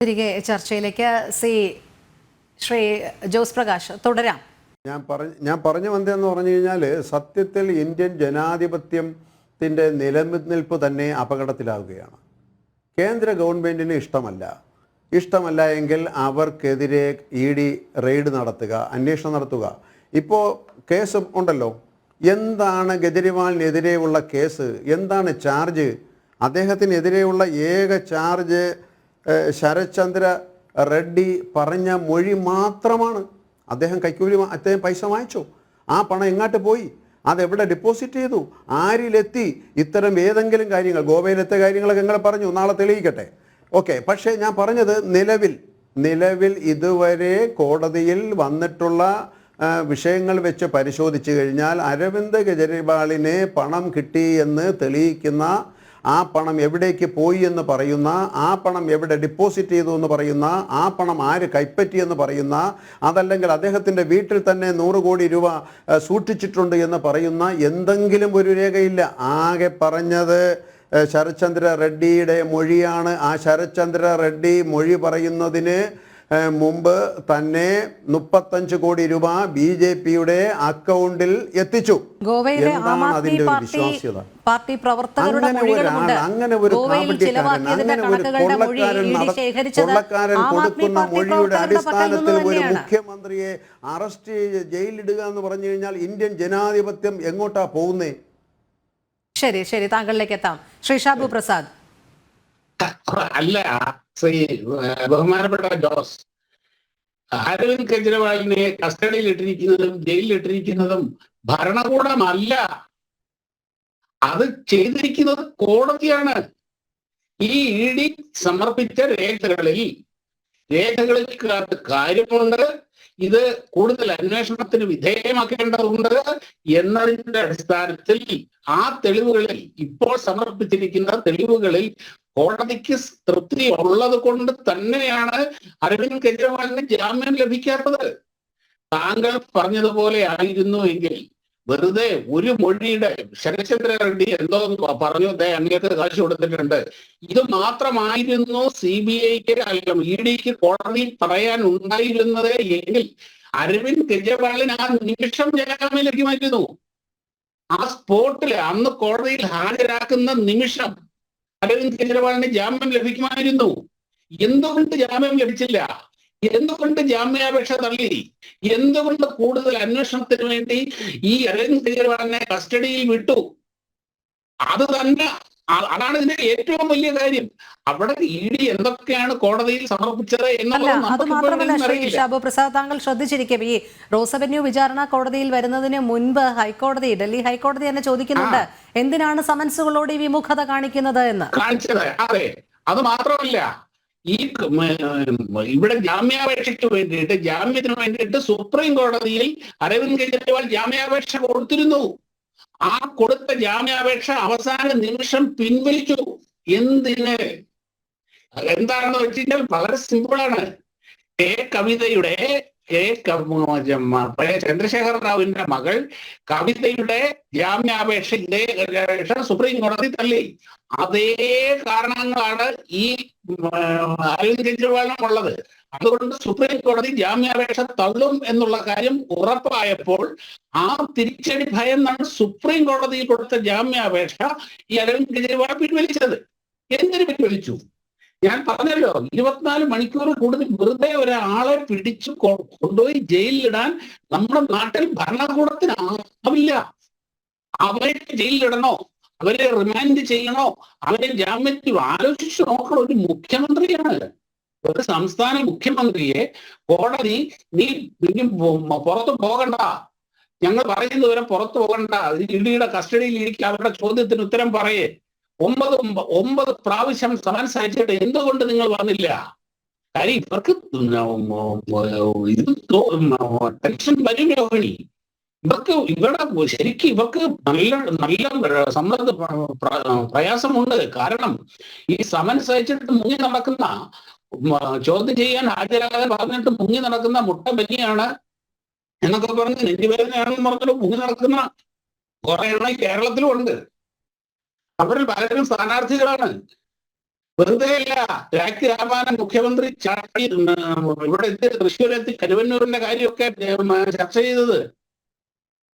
തിരികെ ചർച്ചയിലേക്ക് ശ്രീ ജോസ് പ്രകാശ് തുടരാം. ഞാൻ പറഞ്ഞു വന്നതെന്ന് പറഞ്ഞു കഴിഞ്ഞാൽ സത്യത്തിൽ ഇന്ത്യൻ ജനാധിപത്യത്തിൻ്റെ നിലനിൽപ്പ് തന്നെ അപകടത്തിലാവുകയാണ്. കേന്ദ്ര ഗവൺമെൻറ്റിന് ഇഷ്ടമല്ല എങ്കിൽ അവർക്കെതിരെ ED റെയ്ഡ് നടത്തുക, അന്വേഷണം നടത്തുക. ഇപ്പോൾ കേസ് ഉണ്ടല്ലോ, എന്താണ് കെജ്രിവാളിനെതിരെയുള്ള കേസ്, എന്താണ് ചാർജ്? അദ്ദേഹത്തിനെതിരെയുള്ള ഏക ചാർജ് ശരത് ചന്ദ്ര റെഡ്ഡി പറഞ്ഞ മൊഴി മാത്രമാണ്. അദ്ദേഹം പൈസ വാങ്ങിച്ചു, ആ പണം എങ്ങോട്ട് പോയി, അതെവിടെ ഡെപ്പോസിറ്റ് ചെയ്തു, ആരിലെത്തി, ഇത്തരം ഏതെങ്കിലും കാര്യങ്ങൾ, ഗോവയിലെത്തിയ കാര്യങ്ങളൊക്കെ നിങ്ങൾ പറഞ്ഞു, നാളെ തെളിയിക്കട്ടെ, ഓക്കെ. പക്ഷേ ഞാൻ പറഞ്ഞത് നിലവിൽ ഇതുവരെ കോടതിയിൽ വന്നിട്ടുള്ള വിഷയങ്ങൾ വെച്ച് പരിശോധിച്ചു കഴിഞ്ഞാൽ അരവിന്ദ് കെജ്രിവാളിന് പണം കിട്ടി എന്ന് തെളിയിക്കുന്ന, ആ പണം എവിടേക്ക് പോയി എന്ന് പറയുന്ന, ആ പണം എവിടെ ഡെപ്പോസിറ്റ് ചെയ്തു എന്ന് പറയുന്ന, ആ പണം ആര് കൈപ്പറ്റിയെന്ന് പറയുന്ന, അതല്ലെങ്കിൽ അദ്ദേഹത്തിൻ്റെ വീട്ടിൽ തന്നെ 100 കോടി രൂപ സൂക്ഷിച്ചിട്ടുണ്ട് എന്ന് പറയുന്ന എന്തെങ്കിലും ഒരു രേഖയില്ല. ആകെ പറഞ്ഞത് ശരത് ചന്ദ്ര റെഡ്ഡിയുടെ മൊഴിയാണ്. ആ ശരത് ചന്ദ്ര റെഡ്ഡി മൊഴി പറയുന്നതിന് മുമ്പ് തന്നെ 35 കോടി രൂപ BJPയുടെ അക്കൗണ്ടിൽ എത്തിച്ചു. എന്താണ് അതിന്റെ ഒരു വിശ്വാസ്യത? പാർട്ടി പ്രവർത്തകരുടെ അങ്ങനെ ഒരു കാപട്യക്കാരൻ, അങ്ങനെ ഒരു കൊള്ളക്കാരൻ കൊടുക്കുന്ന മൊഴിയുടെ അടിസ്ഥാനത്തിൽ ഒരു മുഖ്യമന്ത്രിയെ അറസ്റ്റ് ജയിലിടുക എന്ന് പറഞ്ഞു കഴിഞ്ഞാൽ ഇന്ത്യൻ ജനാധിപത്യം എങ്ങോട്ടാ പോകുന്നേ? ശരി, താങ്കളിലേക്ക് എത്താം. ശ്രീ ഷാബു പ്രസാദ്. അല്ല, ശ്രീ ബഹുമാനപ്പെട്ട ജോസ്, അരവിന്ദ് കെജ്രിവാളിനെ കസ്റ്റഡിയിൽ ഇട്ടിരിക്കുന്നതും ജയിലിലിട്ടിരിക്കുന്നതും ഭരണകൂടമല്ല, അത് ചെയ്തിരിക്കുന്നത് കോടതിയാണ്. ഈ ED സമർപ്പിച്ച രേഖകളിൽ കാര്യമുണ്ട്, ഇത് കൂടുതൽ അന്വേഷണത്തിന് വിധേയമാക്കേണ്ടതുണ്ട് എന്നതിന്റെ അടിസ്ഥാനത്തിൽ ആ തെളിവുകളിൽ, ഇപ്പോൾ സമർപ്പിച്ചിരിക്കുന്ന തെളിവുകളിൽ കോടതിക്ക് തൃപ്തി ഉള്ളത് കൊണ്ട് തന്നെയാണ് അരവിന്ദ് കെജ്രിവാളിന് ജാമ്യം ലഭിക്കാത്തത്. താങ്കൾ പറഞ്ഞതുപോലെ ആയിരുന്നു എങ്കിൽ വെറുതെ ഒരു മൊഴിയുടെ, ശരത്ചന്ദ്ര റെഡ്ഡി എന്തോ പറഞ്ഞു, അങ്ങേക്ക് കാശ് കൊടുത്തിട്ടുണ്ട്, ഇത് മാത്രമായിരുന്നു CBIക്ക് അല്ലെങ്കിൽ EDക്ക് കോടതിയിൽ പറയാൻ ഉണ്ടായിരുന്നത് എങ്കിൽ അരവിന്ദ് കെജ്രിവാളിന് ആ നിമിഷം ജാമ്യം ലഭ്യമായിരുന്നു. ആ സ്പോട്ടിൽ അന്ന് കോടതിയിൽ ഹാജരാക്കുന്ന നിമിഷം അരവിന്ദ് കെജ്രിവാളിന് ജാമ്യം ലഭിക്കുമായിരുന്നു. എന്തുകൊണ്ട് ജാമ്യം ലഭിച്ചില്ല? എന്തുകൊണ്ട് ജാമ്യാപേക്ഷ തള്ളി? എന്തുകൊണ്ട് കൂടുതൽ അന്വേഷണത്തിന് വേണ്ടി ഈ അരവിന്ദ് കെജ്രിവാളിനെ കസ്റ്റഡിയിൽ വിട്ടു? അതാണ് ഇതിന്റെ ഏറ്റവും വലിയ കാര്യം. അവിടെ ED എന്തൊക്കെയാണ് കോടതിയിൽ സമർപ്പിച്ചത് അത് മാത്രമല്ല ശ്രീ ഷാബു പ്രസാദ്, താങ്കൾ ശ്രദ്ധിച്ചിരിക്കും, ഈ റോസ് അവന്യൂ വിചാരണ കോടതിയിൽ വരുന്നതിന് മുൻപ് ഡൽഹി ഹൈക്കോടതി തന്നെ ചോദിക്കുന്നുണ്ട്, എന്തിനാണ് സമൻസുകളോട് ഈ വിമുഖത കാണിക്കുന്നത് എന്ന്. കാണിച്ചത് അതെ. അത് മാത്രമല്ല, ഈ ഇവിടെ ജാമ്യത്തിന് വേണ്ടിയിട്ട് സുപ്രീം കോടതിയിൽ അരവിന്ദ് കെജ്രിവാൾ ജാമ്യാപേക്ഷ കൊടുത്തിരുന്നു. ആ കൊടുത്ത ജാമ്യാപേക്ഷ അവസാന നിമിഷം പിൻവലിച്ചു. എന്തിന്? എന്താണെന്ന് വെച്ച് കഴിഞ്ഞാൽ വളരെ സിമ്പിളാണ്. കവിതയുടെ ചന്ദ്രശേഖർ റാവുവിന്റെ മകൾ കവിതയുടെ ജാമ്യാപേക്ഷ സുപ്രീം കോടതി തള്ളി. അതേ കാരണങ്ങളാണ് ഈ അരവിന്ദ് കെജ്രിവാളിനും ഉള്ളത്. അതുകൊണ്ട് സുപ്രീം കോടതി ജാമ്യാപേക്ഷ തള്ളും എന്നുള്ള കാര്യം ഉറപ്പായപ്പോൾ ആ തിരിച്ചടി ഭയന്നാണ് സുപ്രീം കോടതിയിൽ കൊടുത്ത ജാമ്യാപേക്ഷ ഈ അരവിന്ദ് കെജ്രിവാൾ പിൻവലിച്ചത്. എന്തിനു പിൻവലിച്ചു? ഞാൻ പറഞ്ഞല്ലോ, 24 മണിക്കൂർ കൂടുതൽ വെറുതെ ഒരാളെ പിടിച്ചു കൊണ്ടുപോയി ജയിലിലിടാൻ നമ്മുടെ നാട്ടിൽ ഭരണകൂടത്തിന് ആവില്ല. അവരെ ജയിലിലിടണോ, അവരെ റിമാൻഡ് ചെയ്യണോ, അവരെ ജാമ്യത്തിൽ ആലോചിച്ചു നോക്കണ ഒരു മുഖ്യമന്ത്രിയാണ്. ഒരു സംസ്ഥാന മുഖ്യമന്ത്രിയെ കോടതി നീ പുറത്തു പോകണ്ട, ഞങ്ങൾ പറയുന്നവരെ പുറത്തു പോകണ്ട, EDയുടെ കസ്റ്റഡിയിൽ ഇരിക്കുക, അവരുടെ ചോദ്യത്തിന് ഉത്തരം പറയേ. 9 പ്രാവശ്യം സമൻസ് അയച്ചിട്ട് എന്തുകൊണ്ട് നിങ്ങൾ വന്നില്ല? കാര്യം ഇവർക്ക് ടെൻഷൻ വരുമോ? ഇവർക്ക് നല്ല സമ്മർദ്ദ പ്രയാസമുണ്ട്. കാരണം ഈ സമൻസ് അയച്ചിട്ട് മുങ്ങി നടക്കുന്ന, ചോദ്യം ചെയ്യാൻ ഹാജരാകാൻ പറഞ്ഞിട്ട് മുങ്ങി നടക്കുന്ന മുട്ട ബലിയാണ് എന്നൊക്കെ പറഞ്ഞ് നെഞ്ചുവേദനയാണെന്ന് പറഞ്ഞിട്ട് മുങ്ങി നടക്കുന്ന കുറെ എണ്ണം കേരളത്തിലും ഉണ്ട്. അവരിൽ പലരും സ്ഥാനാർത്ഥികളാണ്. വെറുതെ അല്ല, രാഖി രാമാനം മുഖ്യമന്ത്രി ചാട്ടി ഇവിടെ തൃശ്ശൂരെത്തി കരുവന്നൂരിന്റെ കാര്യമൊക്കെ ചർച്ച ചെയ്തത്.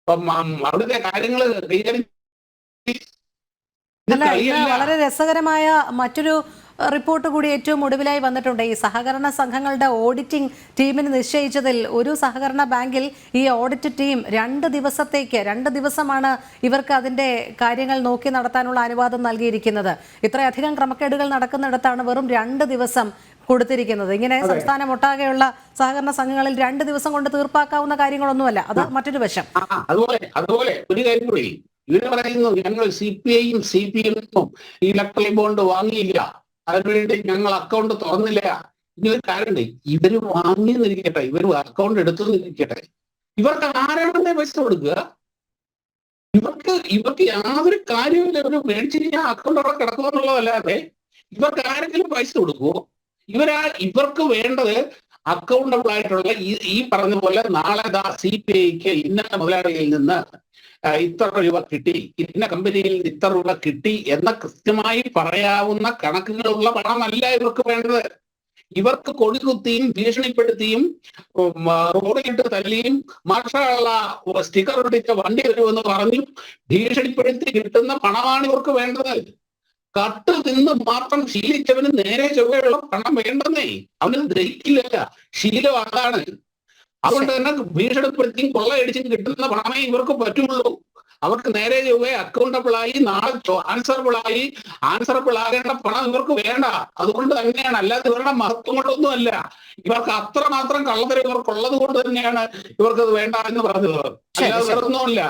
അപ്പം അവിടുത്തെ കാര്യങ്ങൾ കൈകാര്യം അല്ല, ഇന്ന് വളരെ രസകരമായ മറ്റൊരു റിപ്പോർട്ട് കൂടി ഏറ്റവും ഒടുവിലായി വന്നിട്ടുണ്ട്. ഈ സഹകരണ സംഘങ്ങളുടെ ഓഡിറ്റിംഗ് ടീമിന് നിശ്ചയിച്ചതിൽ ഒരു സഹകരണ ബാങ്കിൽ ഈ ഓഡിറ്റ് ടീം 2 ദിവസമാണ് ഇവർക്ക് അതിന്റെ കാര്യങ്ങൾ നോക്കി നടത്താനുള്ള അനുവാദം നൽകിയിരിക്കുന്നത്. ഇത്രയധികം ക്രമക്കേടുകൾ നടക്കുന്നിടത്താണ് വെറും 2 ദിവസം കൊടുത്തിരിക്കുന്നത്. ഇങ്ങനെ സംസ്ഥാനമൊട്ടാകെയുള്ള സഹകരണ സംഘങ്ങളിൽ 2 ദിവസം കൊണ്ട് തീർപ്പാക്കാവുന്ന കാര്യങ്ങളൊന്നുമല്ല. അത് മറ്റൊരു വശം. അതുപോലെ ഒരു കാര്യം കൂടി ഇവര് പറയുന്നു, ഞങ്ങൾ CPI-യും CPM-ഉം ഇലക്ട്രൽ ബോണ്ട് വാങ്ങിയില്ല, അതിനുവേണ്ടി ഞങ്ങൾ അക്കൗണ്ട് തുറന്നില്ല. ഇനി ഒരു കാര്യമുണ്ട്, ഇവര് വാങ്ങിയെന്നിരിക്കട്ടെ, ഇവര് അക്കൗണ്ട് എടുത്തെന്നിരിക്കട്ടെ, ഇവർക്ക് ആരാണെന്നേ പൈസ കൊടുക്കുക? ഇവർക്ക് യാതൊരു കാര്യമില്ല. ഇവര് മേടിച്ചിരിക്കാൻ അക്കൗണ്ട് അവിടെ കിടക്കുക എന്നുള്ളതല്ലാതെ ഇവർക്ക് ആരെങ്കിലും പൈസ കൊടുക്കുവോ? ഇവർക്ക് വേണ്ടത് അക്കൗണ്ടബിൾ ആയിട്ടുള്ള ഈ പറഞ്ഞ പോലെ നാളെ CPI-ക്ക് ഇന്ന മുതലാളിയിൽ നിന്ന് ഇത്ര രൂപ കിട്ടി, ഇന്ന കമ്പനിയിൽ നിന്ന് ഇത്ര രൂപ കിട്ടി എന്ന കൃത്യമായി പറയാവുന്ന കണക്കുകളുള്ള പണമല്ല ഇവർക്ക് വേണ്ടത്. ഇവർക്ക് കൊടികുത്തിയും ഭീഷണിപ്പെടുത്തിയും റോഡിലിട്ട് തല്ലിയും മാഷാള്ള സ്റ്റിക്കർ ഒട്ടിച്ച വണ്ടി വരുമെന്ന് പറഞ്ഞു ഭീഷണിപ്പെടുത്തി കിട്ടുന്ന പണമാണ് ഇവർക്ക് വേണ്ടത്. കട്ട് നിന്ന് മാത്രം ശീലിച്ചവന് നേരെ ചൊവ്വയുള്ള പണം വേണ്ടെന്നേ, അവന് ഗ്രഹിക്കില്ല. ശീലം അതാണ്. അതുകൊണ്ട് തന്നെ ഭീഷണിപ്പെടുത്തിയും കൊള്ളയടിച്ചും കിട്ടുന്ന പണമേ ഇവർക്ക് പറ്റുള്ളൂ. അവർക്ക് നേരെ ചൊവ്വേ അക്കൗണ്ടബിളായി നാളെ ആൻസറബിൾ ആകേണ്ട പണം ഇവർക്ക് വേണ്ട. അതുകൊണ്ട് തന്നെയാണ്, അല്ലാതെ ഇവരുടെ മഹത്വം കൊണ്ടൊന്നും അല്ല. ഇവർക്ക് അത്രമാത്രം കള്ളത്തരം ഇവർക്കുള്ളത് കൊണ്ട് തന്നെയാണ് ഇവർക്കത് വേണ്ട എന്ന് പറഞ്ഞത്, അല്ലാതെ വേറൊന്നുമില്ല.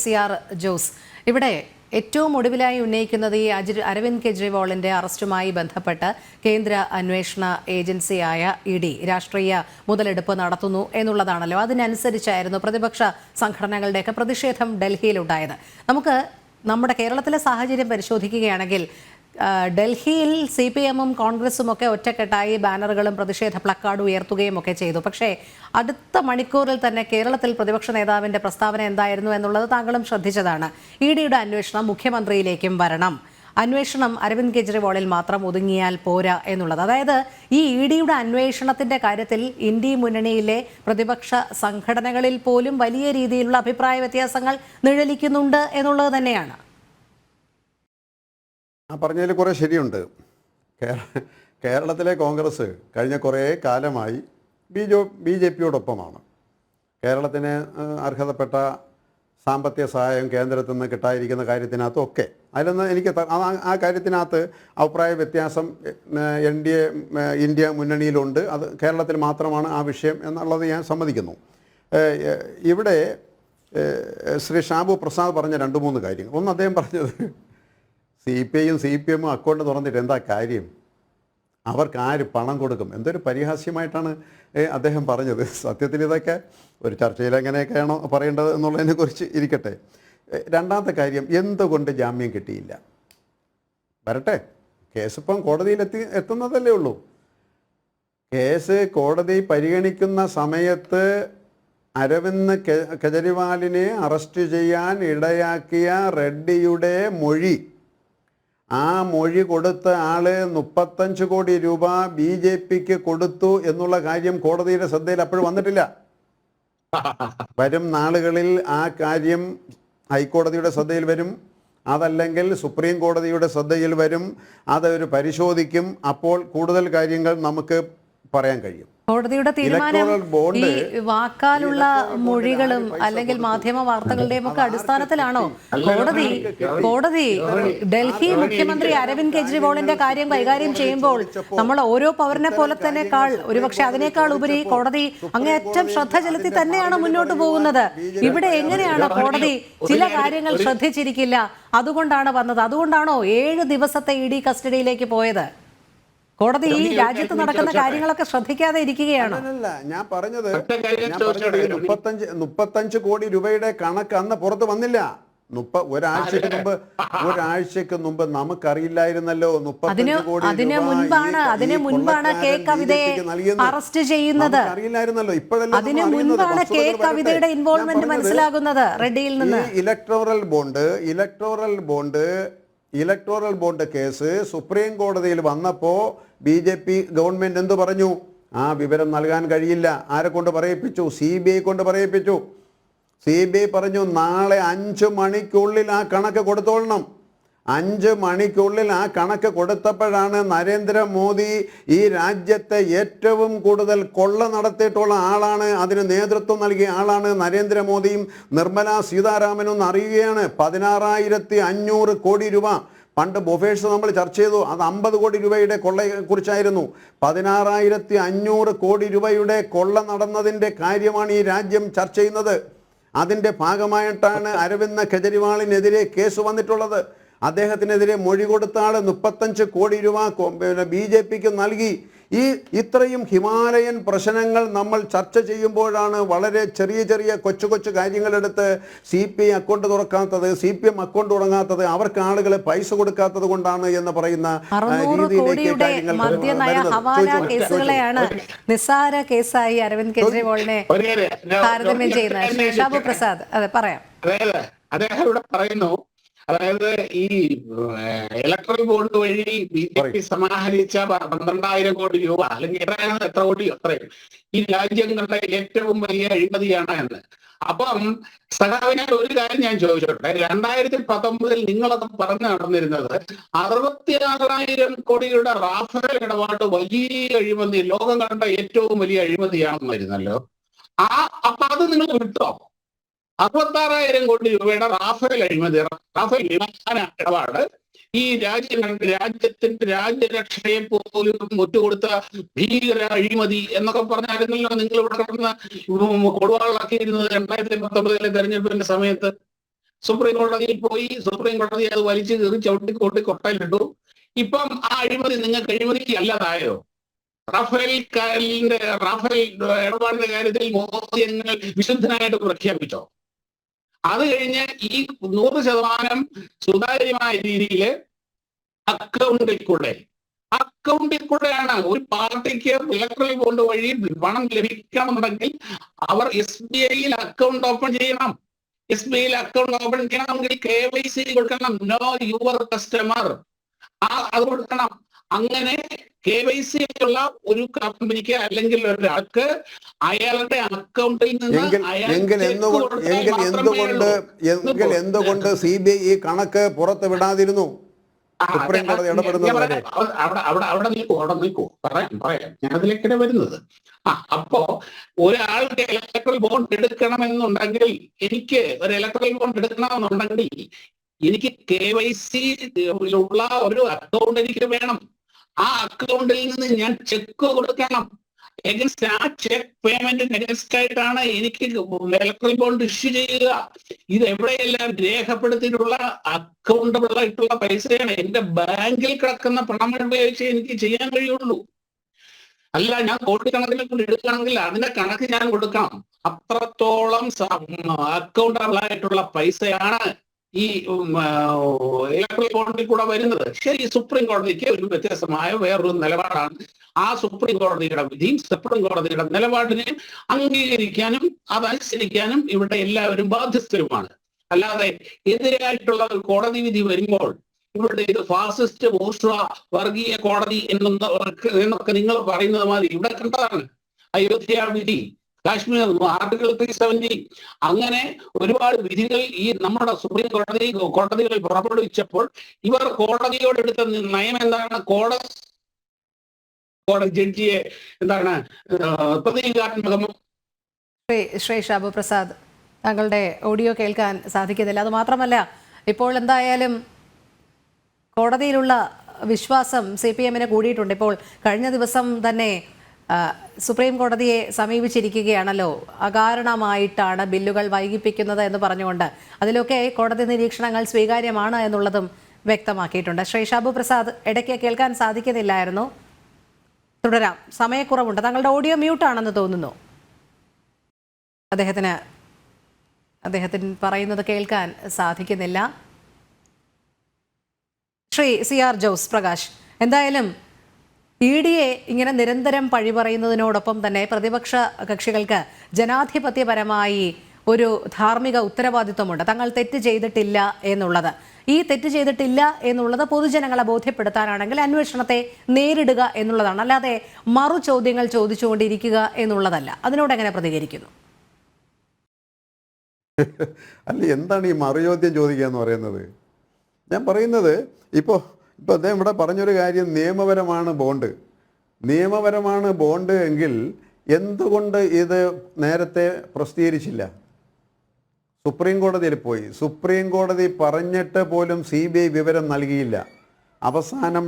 CR ജോസ്, ഇവിടെ ഏറ്റവും ഒടുവിലായി ഉന്നയിക്കുന്നത് ഈ അരവിന്ദ് കെജ്രിവാളിന്റെ അറസ്റ്റുമായി ബന്ധപ്പെട്ട് കേന്ദ്ര അന്വേഷണ ഏജൻസിയായ ED രാഷ്ട്രീയ മുതലെടുപ്പ് നടത്തുന്നു എന്നുള്ളതാണല്ലോ. അതിനനുസരിച്ചായിരുന്നു പ്രതിപക്ഷ സംഘടനകളുടെയൊക്കെ പ്രതിഷേധം ഡൽഹിയിലുണ്ടായത്. നമുക്ക് നമ്മുടെ കേരളത്തിലെ സാഹചര്യം പരിശോധിക്കുകയാണെങ്കിൽ ഡൽഹിയിൽ CPM-ഉം കോൺഗ്രസും ഒക്കെ ഒറ്റക്കെട്ടായി ബാനറുകളും പ്രതിഷേധ പ്ലക്കാർഡും ഉയർത്തുകയും ഒക്കെ ചെയ്തു. പക്ഷേ അടുത്ത മണിക്കൂറിൽ തന്നെ കേരളത്തിൽ പ്രതിപക്ഷ നേതാവിൻ്റെ പ്രസ്താവന എന്തായിരുന്നു എന്നുള്ളത് താങ്കളും ശ്രദ്ധിച്ചതാണ്. EDയുടെ അന്വേഷണം മുഖ്യമന്ത്രിയിലേക്കും വരണം, അന്വേഷണം അരവിന്ദ് കെജ്രിവാളിൽ മാത്രം ഒതുങ്ങിയാൽ പോരാ എന്നുള്ളത്. അതായത് ഈ EDയുടെ അന്വേഷണത്തിൻ്റെ കാര്യത്തിൽ ഇന്ത്യ മുന്നണിയിലെ പ്രതിപക്ഷ സംഘടനകളിൽ പോലും വലിയ രീതിയിലുള്ള അഭിപ്രായ വ്യത്യാസങ്ങൾ നിഴലിക്കുന്നുണ്ട് എന്നുള്ളത് തന്നെയാണ്. പറഞ്ഞതിൽ കുറേ ശരിയുണ്ട്. കേരളത്തിലെ കോൺഗ്രസ് കഴിഞ്ഞ കുറേ കാലമായി BJP-യോടൊപ്പമാണ്. കേരളത്തിന് അർഹതപ്പെട്ട സാമ്പത്തിക സഹായം കേന്ദ്രത്തിൽ നിന്ന് കിട്ടാതിരിക്കുന്ന കാര്യത്തിനകത്തൊക്കെ അതിലൊന്ന് എനിക്ക് ആ കാര്യത്തിനകത്ത് അഭിപ്രായ വ്യത്യാസം ഇന്ത്യ മുന്നണിയിലുണ്ട്. അത് കേരളത്തിൽ മാത്രമാണ് ആ വിഷയം എന്നുള്ളത് ഞാൻ സമ്മതിക്കുന്നു. ഇവിടെ ശ്രീ ഷാബു പ്രസാദ് പറഞ്ഞ 2-3 കാര്യങ്ങൾ. ഒന്ന്, അദ്ദേഹം പറഞ്ഞത് CPI-യും CPM-ഉം അക്കൗണ്ട് തുറന്നിട്ട് എന്താ കാര്യം, അവർക്ക് ആര് പണം കൊടുക്കും, എന്തൊരു പരിഹാസ്യമായിട്ടാണ് അദ്ദേഹം പറഞ്ഞത്. സത്യത്തിൽ ഇതൊക്കെ ഒരു ചർച്ചയിൽ എങ്ങനെയൊക്കെയാണോ പറയേണ്ടത് എന്നുള്ളതിനെക്കുറിച്ച് ഇരിക്കട്ടെ. രണ്ടാമത്തെ കാര്യം, എന്തുകൊണ്ട് ജാമ്യം കിട്ടിയില്ല? വരട്ടെ, കേസിപ്പം കോടതിയിൽ എത്തുന്നതല്ലേ ഉള്ളൂ. കേസ് കോടതി പരിഗണിക്കുന്ന സമയത്ത് അരവിന്ദ് കെജ്രിവാളിനെ അറസ്റ്റ് ചെയ്യാൻ ഇടയാക്കിയ റെഡ്ഡിയുടെ മൊഴി, ആ മൊഴി കൊടുത്ത ആള് 35 കോടി രൂപ BJP-ക്ക് കൊടുത്തു എന്നുള്ള കാര്യം കോടതിയുടെ ശ്രദ്ധയിൽ അപ്പോഴും വന്നിട്ടില്ല. വരും നാളുകളിൽ ആ കാര്യം ഹൈക്കോടതിയുടെ ശ്രദ്ധയിൽ വരും, അതല്ലെങ്കിൽ സുപ്രീം കോടതിയുടെ ശ്രദ്ധയിൽ വരും. അതവർ പരിശോധിക്കും. അപ്പോൾ കൂടുതൽ കാര്യങ്ങൾ നമുക്ക് പറയാൻ കഴിയും. കോടതിയുടെ തീരുമാനം ഈ വാക്കാലുള്ള മൊഴികളും അല്ലെങ്കിൽ മാധ്യമ വാർത്തകളുടെയും ഒക്കെ അടിസ്ഥാനത്തിലാണോ കോടതി ഡൽഹി മുഖ്യമന്ത്രി അരവിന്ദ് കെജ്രിവാളിന്റെ കാര്യം കൈകാര്യം ചെയ്യുമ്പോൾ നമ്മൾ ഓരോ പൗരനെ പോലെ തന്നെക്കാൾ ഒരുപക്ഷെ അതിനേക്കാൾ ഉപരി കോടതി അങ്ങേയറ്റം ശ്രദ്ധ ചെലുത്തി തന്നെയാണ് മുന്നോട്ട് പോകുന്നത്. ഇവിടെ എങ്ങനെയാണ് കോടതി ചില കാര്യങ്ങൾ ശ്രദ്ധിച്ചിരിക്കില്ല, അതുകൊണ്ടാണ് വന്നത്? അതുകൊണ്ടാണോ 7 ദിവസത്തെ ED കസ്റ്റഡിയിലേക്ക് പോയത്? കോടതി ഈ രാജ്യത്ത് നടക്കുന്ന കാര്യങ്ങളൊക്കെ ശ്രദ്ധിക്കാതെ ഇരിക്കുകയാണ്. ഞാൻ പറഞ്ഞത് 35 കോടി രൂപയുടെ കണക്ക് അന്ന് പുറത്ത് വന്നില്ല. ഒരാഴ്ചക്ക് മുമ്പ് നമുക്കറിയില്ലായിരുന്നല്ലോ. അതിനു മുൻപാണ് കെ കവിതയെ അറസ്റ്റ് ചെയ്യുന്നത്. അറിയില്ലായിരുന്നല്ലോ. ഇപ്പോഴല്ലേ അതിനു മുൻപാണ് കെ കവിതയുടെ ഇൻവോൾവ്മെന്റ് മനസ്സിലാകുന്നത് റെഡ്ഡിയിൽ നിന്ന്. Electoral bond electoral bond case supreme കോടതിയിൽ വന്നപ്പോൾ BJP ഗവൺമെന്റ് എന്തു പറഞ്ഞു? ആ വിവരം നൽകാൻ കഴിയില്ല. ആരെ കൊണ്ട് പറയിപ്പിച്ചു? CBI കൊണ്ട് പറയിപ്പിച്ചു. CBI പറഞ്ഞു നാളെ 5 മണിക്കുള്ളിൽ ആ കണക്ക് കൊടുത്തോളണം. 5 മണിക്കുള്ളിൽ ആ കണക്ക് കൊടുത്തപ്പോഴാണ് നരേന്ദ്രമോദി ഈ രാജ്യത്തെ ഏറ്റവും കൂടുതൽ കൊള്ള നടത്തിയിട്ടുള്ള ആളാണ്, അതിന് നേതൃത്വം നൽകിയ ആളാണ് നരേന്ദ്രമോദിയും നിർമ്മല സീതാരാമനും അറിയുകയാണ്. 16,500 കോടി രൂപ പണ്ട് ബൊഫേഴ്സ് നമ്മൾ ചർച്ച ചെയ്തു, അത് 50 കോടി രൂപയുടെ കൊള്ളയെക്കുറിച്ചായിരുന്നു. 16,500 കോടി രൂപയുടെ കൊള്ള നടന്നതിൻ്റെ കാര്യമാണ് ഈ രാജ്യം ചർച്ച ചെയ്യുന്നത്. അതിൻ്റെ ഭാഗമായിട്ടാണ് അരവിന്ദ് കെജ്രിവാളിനെതിരെ കേസ് വന്നിട്ടുള്ളത്. അദ്ദേഹത്തിനെതിരെ മൊഴി കൊടുത്ത ആൾ 35 കോടി രൂപ BJPക്ക് നൽകി. ഇത്രയും ഹിമാലയൻ പ്രശ്നങ്ങൾ നമ്മൾ ചർച്ച ചെയ്യുമ്പോഴാണ് വളരെ ചെറിയ ചെറിയ കൊച്ചു കൊച്ചു കാര്യങ്ങളെടുത്ത് CPI അക്കൗണ്ട് തുറക്കാത്തത്, CPM അക്കൗണ്ട് തുടങ്ങാത്തത്, അവർക്ക് ആളുകളെ പൈസ കൊടുക്കാത്തത് കൊണ്ടാണ് എന്ന് പറയുന്ന രീതിയിലേക്ക് കാര്യങ്ങൾ കേസുകളെയാണ് നിസ്സാര കേസായി അരവിന്ദ് കെജ്രിവാളിനെ താരതമ്യം ചെയ്യുന്നത്. ഷാബു പ്രസാദ് അതെ പറയാം. അദ്ദേഹം ഇവിടെ പറയുന്നു, അതായത് ഈ ഇലക്ട്രൽ ബോണ്ട് വഴി BJP സമാഹരിച്ച 12,000 കോടി രൂപ അല്ലെങ്കിൽ എത്ര കോടി അത്രയും ഈ രാജ്യങ്ങളുടെ ഏറ്റവും വലിയ അഴിമതിയാണ് എന്ന്. അപ്പം സഖാവിനെ ഒരു കാര്യം ഞാൻ ചോദിച്ചോട്ടെ, 2019 നിങ്ങളൊക്കെ പറഞ്ഞു നടന്നിരുന്നത് 66,000 കോടിയുടെ റാഫേൽ ഇടപാട് വലിയ അഴിമതി, ലോകം കണ്ട ഏറ്റവും വലിയ അഴിമതിയാണെന്നായിരുന്നല്ലോ. അപ്പൊ അത് നിങ്ങൾ വിട്ടോ? 66,000 കോടി രൂപയുടെ റാഫേൽ അഴിമതി, റാഫേൽ വിമാന ഇടപാട് ഈ രാജ്യത്തിന്റെ രാജ്യരക്ഷയെ പോലും ഒറ്റുകൊടുത്ത ഭീകര അഴിമതി എന്നൊക്കെ പറഞ്ഞായിരുന്നല്ലോ നിങ്ങൾ ഇവിടെ കിടന്ന് കൊടുവാളാക്കിയിരുന്നത് 2019 തെരഞ്ഞെടുപ്പിന്റെ സമയത്ത്. സുപ്രീം കോടതിയിൽ പോയി, സുപ്രീം കോടതി അത് വലിച്ചു കീറി ചവിട്ടിക്കൊട്ടി കൊട്ടയിലിട്ടു. ഇപ്പം ആ അഴിമതി നിങ്ങൾക്ക് അഴിമതിക്ക് അല്ലാതായോ? റാഫേൽ ഇടപാടിന്റെ കാര്യത്തിൽ മോദി വിശുദ്ധനായിട്ട് പ്രഖ്യാപിച്ചോ? അത് കഴിഞ്ഞ് ഈ 100% സുതാര്യമായ രീതിയിൽ അക്കൗണ്ടിൽ കൂടെയാണ് ഒരു പാർട്ടിക്ക് ഇലക്ട്രൽ ബോണ്ട് വഴി പണം ലഭിക്കണമെന്നുണ്ടെങ്കിൽ അവർ SBIയിൽ അക്കൗണ്ട് ഓപ്പൺ ചെയ്യണം. SBIയിൽ അക്കൗണ്ട് ഓപ്പൺ ചെയ്യണമെങ്കിൽ KYC കൊടുക്കണം, നോ യുവർ കസ്റ്റമർ, അത് കൊടുക്കണം. അങ്ങനെ KYC ഉള്ള ഒരു കമ്പനിക്ക് അല്ലെങ്കിൽ ഒരാൾക്ക് അയാളുടെ അക്കൗണ്ടിൽ നിന്ന് എന്തുകൊണ്ട് CBI ഈ കണക്ക് പുറത്ത് വിടാതിരുന്നു? സുപ്രീം കോടതി ഇടപെടുന്നത് അവിടെ നിൽക്കൂ പറയാം ഞാൻ അതിലേക്കാണ് വരുന്നത്. അപ്പോ ഒരാൾക്ക് ഇലക്ട്രൽ ബോണ്ട് എടുക്കണമെന്നുണ്ടെങ്കിൽ, എനിക്ക് ഒരു ഇലക്ട്രൽ ബോണ്ട് എടുക്കണമെന്നുണ്ടെങ്കിൽ എനിക്ക് KYC ഉള്ള ഒരു അക്കൗണ്ട് എനിക്ക് വേണം. ആ അക്കൗണ്ടിൽ നിന്ന് ഞാൻ ചെക്ക് കൊടുക്കണം. എഗൻസ്റ്റ് ആ ചെക്ക് പേയ്മെന്റിന് എഗൻസ്റ്റ് ആയിട്ടാണ് എനിക്ക് ഇലക്ട്രൽ ബോണ്ട് ഇഷ്യൂ ചെയ്യുക. ഇത് എവിടെയെല്ലാം രേഖപ്പെടുത്തിയിട്ടുള്ള അക്കൗണ്ടബിൾ ആയിട്ടുള്ള പൈസയാണ്. എന്റെ ബാങ്കിൽ കിടക്കുന്ന പണം ഉപയോഗിച്ച് എനിക്ക് ചെയ്യാൻ കഴിയുള്ളൂ. അല്ല, ഞാൻ കോടിക്കണക്കിനെ കൊണ്ട് എടുക്കുകയാണെങ്കിൽ അതിന്റെ കണക്ക് ഞാൻ കൊടുക്കണം. അത്രത്തോളം അക്കൗണ്ടബിൾ ആയിട്ടുള്ള പൈസയാണ് ഈ ഇലക്ട്രൽ ബോണ്ടിൽ കൂടെ വരുന്നത്. ശരി, സുപ്രീം കോടതിക്ക് ഒരു വ്യത്യസ്തമായ വേറൊരു നിലപാടാണ്. ആ സുപ്രീം കോടതിയുടെ വിധിയും സുപ്രീം കോടതിയുടെ നിലപാടിനെ അംഗീകരിക്കാനും അതനുസരിക്കാനും ഇവിടെ എല്ലാവരും ബാധ്യസ്ഥരുമാണ്. അല്ലാതെ എതിരായിട്ടുള്ള ഒരു കോടതി വിധി വരുമ്പോൾ ഇവിടെ ഇത് ഫാസിസ്റ്റ് ബൂർഷ്വാ വർഗീയ കോടതി എന്നൊക്കെ നിങ്ങൾ പറയുന്നത് മാതിരി ഇവിടെ കണ്ടതാണ്. അയോധ്യ വിധി, കാശ്മീർ ആർട്ടിക്കിൾ 370, അങ്ങനെ ഒരുപാട് വിധികൾ ഈ നമ്മുടെ സുപ്രീം കോടതികൾ പുറപ്പെടുവിച്ചപ്പോൾ ഇവർ കോടതിയോടെടുത്ത നയം എന്താണ്? കോടതി ജഡ്ജിയെ എന്താണ് പ്രതീകാത്മകം. ശ്രീ ഷാബു പ്രസാദ്, താങ്കളുടെ ഓഡിയോ കേൾക്കാൻ സാധിക്കുന്നില്ല. അത് മാത്രമല്ല, ഇപ്പോൾ എന്തായാലും കോടതിയിലുള്ള വിശ്വാസം CPMന് കൂടിയിട്ടുണ്ട്. ഇപ്പോൾ കഴിഞ്ഞ ദിവസം തന്നെ സുപ്രീം കോടതിയെ സമീപിച്ചിരിക്കുകയാണല്ലോ, അകാരണമായിട്ടാണ് ബില്ലുകൾ വൈകിപ്പിക്കുന്നത് എന്ന് പറഞ്ഞുകൊണ്ട്. അതിലൊക്കെ കോടതി നിരീക്ഷണങ്ങൾ സ്വീകാര്യമാണ് എന്നുള്ളതും വ്യക്തമാക്കിയിട്ടുണ്ട്. ശ്രീ ഷാബു പ്രസാദ്, ഇടയ്ക്ക് കേൾക്കാൻ സാധിക്കുന്നില്ലായിരുന്നു. തുടരാം, സമയക്കുറവുണ്ട്. താങ്കളുടെ ഓഡിയോ മ്യൂട്ടാണെന്ന് തോന്നുന്നു. അദ്ദേഹത്തിന് പറയുന്നത് കേൾക്കാൻ സാധിക്കുന്നില്ല. ശ്രീ CR ജോസ് പ്രകാശ്, എന്തായാലും EDയെ ഇങ്ങനെ നിരന്തരം പഴി പറയുന്നതിനോടൊപ്പം തന്നെ പ്രതിപക്ഷ കക്ഷികൾക്ക് ജനാധിപത്യപരമായി ഒരു ധാർമ്മിക ഉത്തരവാദിത്വമുണ്ട്, തങ്ങൾ തെറ്റ് ചെയ്തിട്ടില്ല എന്നുള്ളത്. ഈ തെറ്റ് ചെയ്തിട്ടില്ല എന്നുള്ളത് പൊതുജനങ്ങളെ ബോധ്യപ്പെടുത്താനാണെങ്കിൽ അന്വേഷണത്തെ നേരിടുക എന്നുള്ളതാണ്, അല്ലാതെ മറു ചോദ്യങ്ങൾ ചോദിച്ചുകൊണ്ടിരിക്കുക എന്നുള്ളതല്ല. അതിനോട് എങ്ങനെ പ്രതികരിക്കുന്നു? അല്ല, എന്താണ് ഈ മറുചോദ്യം ചോദിക്കുക എന്ന് പറയുന്നത്? ഞാൻ പറയുന്നത് ഇപ്പോൾ അദ്ദേഹം ഇവിടെ പറഞ്ഞൊരു കാര്യം, നിയമപരമാണ് ബോണ്ട് എങ്കിൽ എന്തുകൊണ്ട് ഇത് നേരത്തെ പ്രസിദ്ധീകരിച്ചില്ല? സുപ്രീം കോടതിയിൽ പോയി, സുപ്രീം കോടതി പറഞ്ഞിട്ട് പോലും CBI വിവരം നൽകിയില്ല. അവസാനം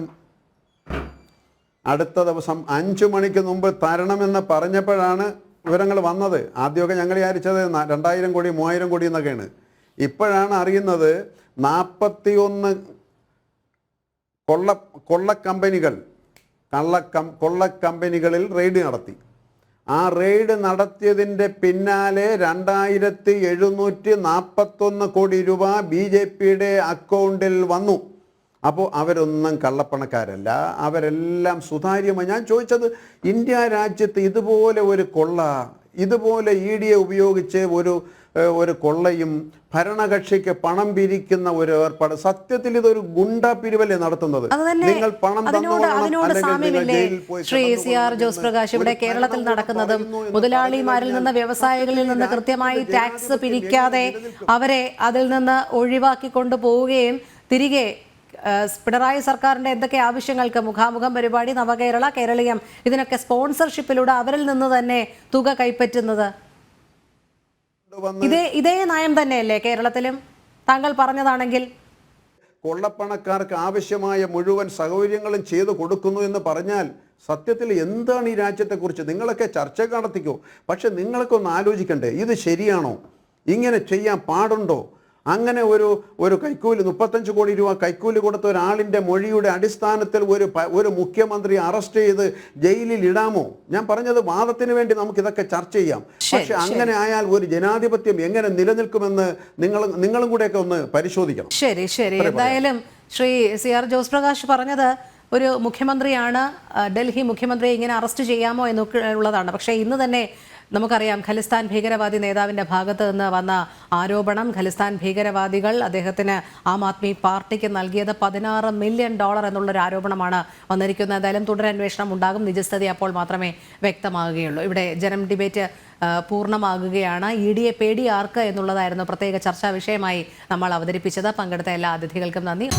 അടുത്ത ദിവസം 5 മണിക്ക് മുമ്പ് തരണമെന്ന് പറഞ്ഞപ്പോഴാണ് വിവരങ്ങൾ വന്നത്. ആദ്യമൊക്കെ ഞങ്ങൾ വിചാരിച്ചത് 2000 കോടി 3000 കോടി എന്നൊക്കെയാണ്. ഇപ്പോഴാണ് അറിയുന്നത് 41 കൊള്ളക്കമ്പനികളിൽ റെയ്ഡ് നടത്തി. ആ റെയ്ഡ് നടത്തിയതിൻ്റെ പിന്നാലെ 2741 കോടി രൂപ BJPയുടെ അക്കൗണ്ടിൽ വന്നു. അപ്പോൾ അവരൊന്നും കള്ളപ്പണക്കാരല്ല, അവരെല്ലാം സുതാര്യമായി. ഞാൻ ചോദിച്ചത്, ഇന്ത്യ രാജ്യത്ത് ഇതുപോലെ ഒരു കൊള്ള, ഇതുപോലെ ED ഉപയോഗിച്ച് ഒരു കൊള്ളയും ഭരണകക്ഷിക്ക് പണം പിരിക്കുന്ന ഒരു ഏർപ്പാട്, സത്യത്തിൽ ഇതൊരു ഗുണ്ടാ പിരിവല്ലേ നടത്തുന്നത്? നിങ്ങൾ പണം ശ്രീ CR ജോസ് പ്രകാശ്, ഇവിടെ കേരളത്തിൽ നടക്കുന്നതും മുതലാളിമാരിൽ നിന്ന്, വ്യവസായികളിൽ നിന്ന് കൃത്യമായി ടാക്സ് പിരിക്കാതെ അവരെ അതിൽ നിന്ന് ഒഴിവാക്കി കൊണ്ടുപോവുകയും തിരികെ പിണറായി സർക്കാരിന്റെ എന്തൊക്കെ ആവശ്യങ്ങൾക്ക് മുഖാമുഖം പരിപാടി, നവകേരള, കേരളീയം, ഇതിനൊക്കെ സ്പോൺസർഷിപ്പിലൂടെ അവരിൽ നിന്ന് തന്നെ തുക കൈപ്പറ്റുന്നത്, ഇതേ നയം തന്നെയല്ലേ കേരളത്തിലും? താങ്കൾ പറഞ്ഞതാണെങ്കിൽ കൊള്ളപ്പണക്കാർക്ക് ആവശ്യമായ മുഴുവൻ സൗകര്യങ്ങളും ചെയ്തു കൊടുക്കുന്നു എന്ന് പറഞ്ഞാൽ സത്യത്തിൽ എന്താണ് ഈ രാജ്യത്തെക്കുറിച്ച്? നിങ്ങളൊക്കെ ചർച്ച നടത്തിക്കോ, പക്ഷെ നിങ്ങളൊക്കെ ഒന്ന് ആലോചിക്കണ്ടേ, ഇത് ശരിയാണോ? ഇങ്ങനെ ചെയ്യാൻ പാടുണ്ടോ? അങ്ങനെ ഒരു കൈക്കൂലി 35 കോടി രൂപ കൈക്കൂലി കൊടുത്ത ഒരാളിൻ്റെ മൊഴിയുടെ അടിസ്ഥാനത്തിൽ ഒരു മുഖ്യമന്ത്രി അറസ്റ്റ് ചെയ്ത് ജയിലിൽ ഇടാമോ? ഞാൻ പറഞ്ഞത്, വാദത്തിന് വേണ്ടി നമുക്ക് ഇതൊക്കെ ചർച്ച ചെയ്യാം. പക്ഷെ അങ്ങനെ ആയാൽ ഒരു ജനാധിപത്യം എങ്ങനെ നിലനിൽക്കുമെന്ന് നിങ്ങളും കൂടെയൊക്കെ ഒന്ന് പരിശോധിക്കണം. ശരി. എന്തായാലും ശ്രീ CR ജോസ് പ്രകാശ് പറഞ്ഞത് ഒരു മുഖ്യമന്ത്രിയാണ്, ഡൽഹി മുഖ്യമന്ത്രിയെ ഇങ്ങനെ അറസ്റ്റ് ചെയ്യാമോ എന്നൊക്കെ ഉള്ളതാണ്. പക്ഷേ ഇന്ന് തന്നെ നമുക്കറിയാം, ഖലിസ്ഥാൻ ഭീകരവാദി നേതാവിൻ്റെ ഭാഗത്ത് നിന്ന് വന്ന ആരോപണം, ഖലിസ്ഥാൻ ഭീകരവാദികൾ അദ്ദേഹത്തിന് ആം ആദ്മി പാർട്ടിക്ക് നൽകിയത് $16 മില്യൺ എന്നുള്ളൊരു ആരോപണമാണ് വന്നിരിക്കുന്നത്. എന്തായാലും തുടരന്വേഷണം ഉണ്ടാകും, നിജസ്ഥിതി അപ്പോൾ മാത്രമേ വ്യക്തമാകുകയുള്ളൂ. ഇവിടെ ജനം ഡിബേറ്റ് പൂർണ്ണമാകുകയാണ്. EDയെ പേടി ആർക്ക് എന്നുള്ളതായിരുന്നു പ്രത്യേക ചർച്ചാ വിഷയമായി നമ്മൾ അവതരിപ്പിച്ചത്. പങ്കെടുത്ത എല്ലാ അതിഥികൾക്കും നന്ദി.